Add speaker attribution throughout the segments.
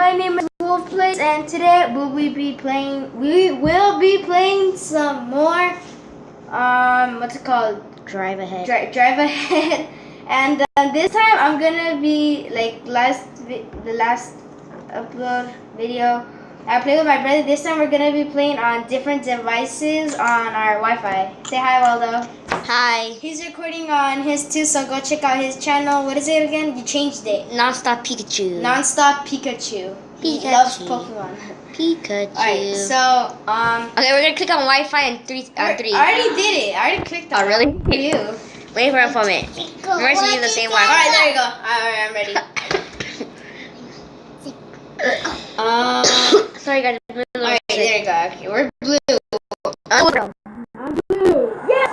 Speaker 1: my name is Wolf Plays, and today we will be playing some more what's it called?
Speaker 2: Drive ahead.
Speaker 1: Drive ahead. And this time I'm gonna be like the last upload video I played with my brother. This time we're gonna be playing on different devices on our Wi-Fi. Say hi, Waldo.
Speaker 2: Hi.
Speaker 1: He's recording on his too, so go check out his channel. What is it again? You changed it.
Speaker 2: Non-stop Pikachu.
Speaker 1: Non-stop Pikachu. He loves Pokemon.
Speaker 2: Pikachu.
Speaker 1: Alright, so
Speaker 2: okay, we're gonna click on Wi-Fi and three.
Speaker 1: I already did it. I already clicked on it.
Speaker 2: Oh, really?
Speaker 1: You.
Speaker 2: Wait for a moment. We're gonna use the same Wi-Fi.
Speaker 1: Alright, there you go. Alright, I'm ready.
Speaker 2: Sorry guys.
Speaker 1: Alright, there you go. Okay, we're blue.
Speaker 2: I'm
Speaker 1: blue. Yes!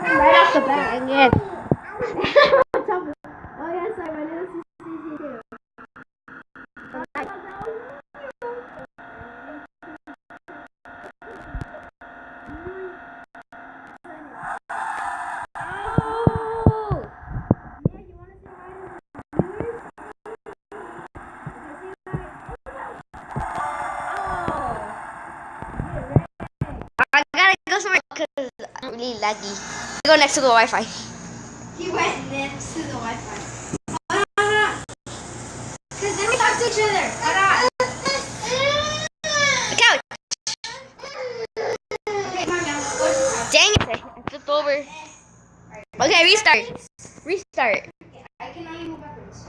Speaker 1: Right off the bat.
Speaker 2: Yes.
Speaker 1: Oh yes, my name is CC too.
Speaker 2: I gotta go somewhere because I'm really laggy. Go next to the Wi-Fi.
Speaker 1: He went next to the Wi-Fi. Because then we talk to each other.
Speaker 2: The couch.
Speaker 1: Okay, come on now. Go to the couch.
Speaker 2: Dang it. I flipped over. Okay, restart. Restart.
Speaker 1: I can only move backwards.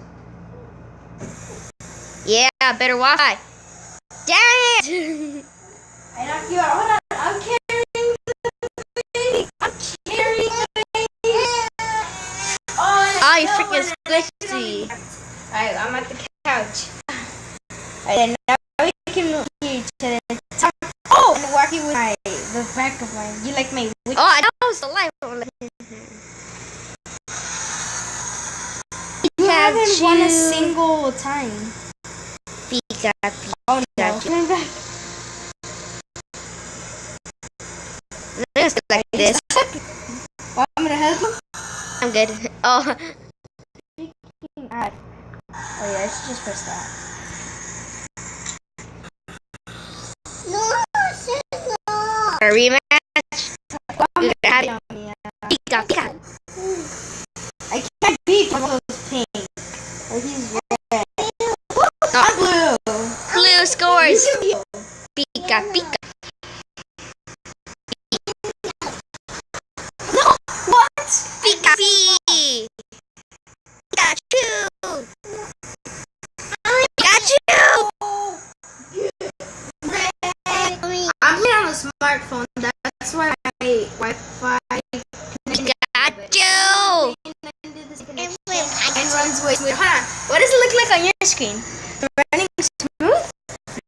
Speaker 2: Yeah, better Wi-Fi. Dang it.
Speaker 1: I knocked you out. Hold on. I'm carrying the baby. I'm carrying the baby.
Speaker 2: Oh, you freaking squishy.
Speaker 1: Alright, I'm at the couch. Alright, now we can hear each other. Oh! I'm walking with the back of my. You like my.
Speaker 2: Oh, I know it's the light.
Speaker 1: You haven't won a single time.
Speaker 2: Pikachu.
Speaker 1: Oh no. Coming back.
Speaker 2: Just like this.
Speaker 1: Well, I'm gonna help you.
Speaker 2: I'm good. Oh.
Speaker 1: Oh yeah, I should just press that.
Speaker 2: A rematch. You got it. Pika, Pika.
Speaker 1: I can't beat one of those pink. Oh, he's red. I'm blue.
Speaker 2: Blue scores. Pika, Pika.
Speaker 1: No! What?
Speaker 2: Pika, Pikachu. Pikachu.
Speaker 1: I'm playing on a smartphone. That's why my Wi-Fi
Speaker 2: Pikachu.
Speaker 1: and runs way smooth. Hold on. What does it look like on your screen? Running smooth?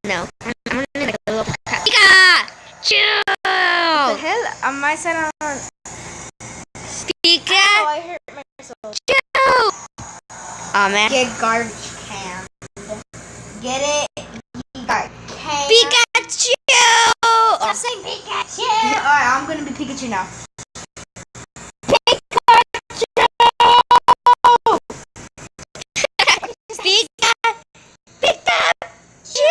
Speaker 2: No. I'm gonna make a little Pikachu.
Speaker 1: What the hell? On my side, I'm on.
Speaker 2: Pika.
Speaker 1: Oh, I hurt myself.
Speaker 2: Oh man.
Speaker 1: Get garbage can. Get it? You got can.
Speaker 2: Pikachu.
Speaker 1: Stop saying Pikachu. Alright, I'm gonna be Pikachu now.
Speaker 2: Pika. Pikachu.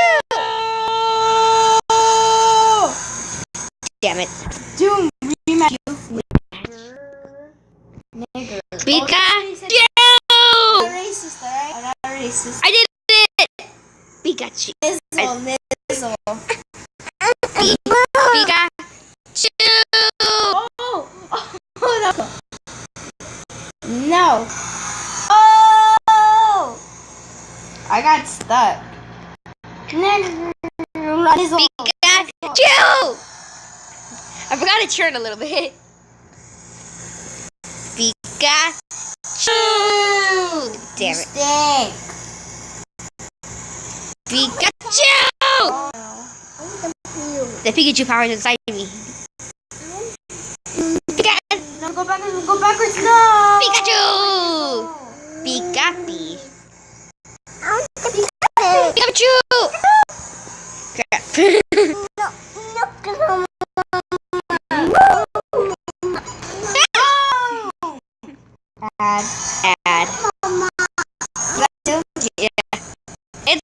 Speaker 2: Damn it.
Speaker 1: Doom rematch you. Nigger.
Speaker 2: Pikachu.
Speaker 1: I'm not racist, alright? I'm not racist.
Speaker 2: I did it. Pikachu.
Speaker 1: Nizzle.
Speaker 2: Pikachu.
Speaker 1: Oh no. No. Oh! I got stuck. Nizzle.
Speaker 2: Pikachu. I forgot to turn a little bit. Pikachu. Damn it.
Speaker 1: Stink.
Speaker 2: Pikachu.
Speaker 1: Oh no.
Speaker 2: The Pikachu power is inside me. Pikachu.
Speaker 1: No, go backwards. Go backwards. No.
Speaker 2: Pikachu. Pikachu. Pikachu. Crap.
Speaker 1: Add.
Speaker 2: Yeah. It's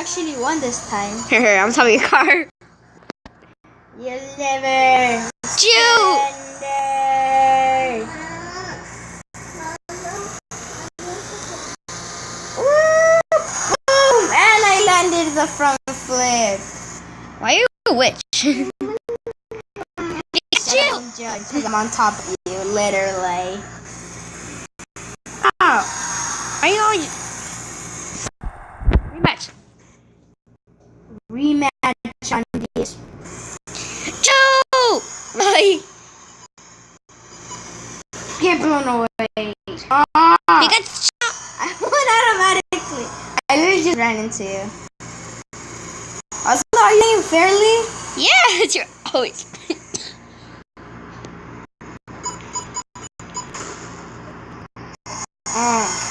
Speaker 1: actually won this time.
Speaker 2: I'm stopping your car.
Speaker 1: You never.
Speaker 2: Chew!
Speaker 1: Surrender. Woo! Boom! And I landed the front flip.
Speaker 2: Why are you a witch? Pikachu!
Speaker 1: Judge, because I'm on top of you, literally. Ow!
Speaker 2: Are you all... Rematch.
Speaker 1: Rematch on this.
Speaker 2: Chew! Bye.
Speaker 1: Get blown away. Ah!
Speaker 2: Pikachu!
Speaker 1: I won automatically. I literally just ran into you. Also, are you playing fairly?
Speaker 2: Yeah, you're always...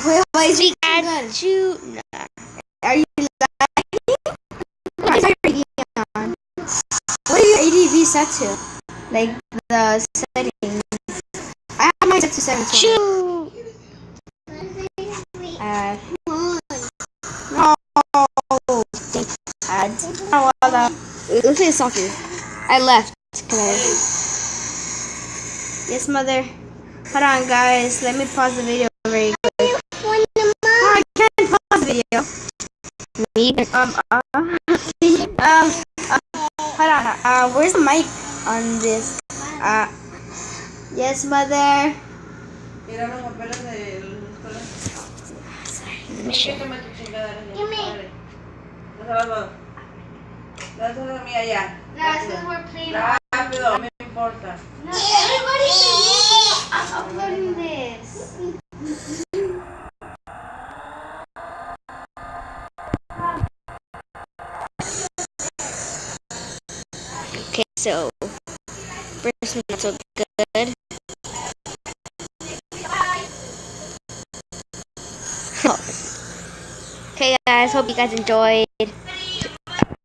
Speaker 1: Wait, why is it good?
Speaker 2: Pikachu! Nah.
Speaker 1: Are you lagging? What is your on? What are your ADV set to? Like the settings. I have mine set to 720.
Speaker 2: Chew!
Speaker 1: No. Ads. Oh, well,
Speaker 2: Let's play soccer. I left.
Speaker 1: yes, mother. Hold on, guys. Let me pause the video very quick. I can't pause the video.
Speaker 2: Me?
Speaker 1: Hold on. Where's the mic on this? Yes, mother.
Speaker 3: Dáselo a mí allá.
Speaker 1: No, it's because we're playing.
Speaker 3: Rápido, no me importa.
Speaker 1: No, everybody can see. I'm uploading this.
Speaker 2: Okay, so... First not so good. Okay, guys, hope you guys enjoyed.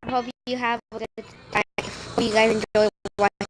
Speaker 2: Hope you have a good time. Hope you guys enjoy watching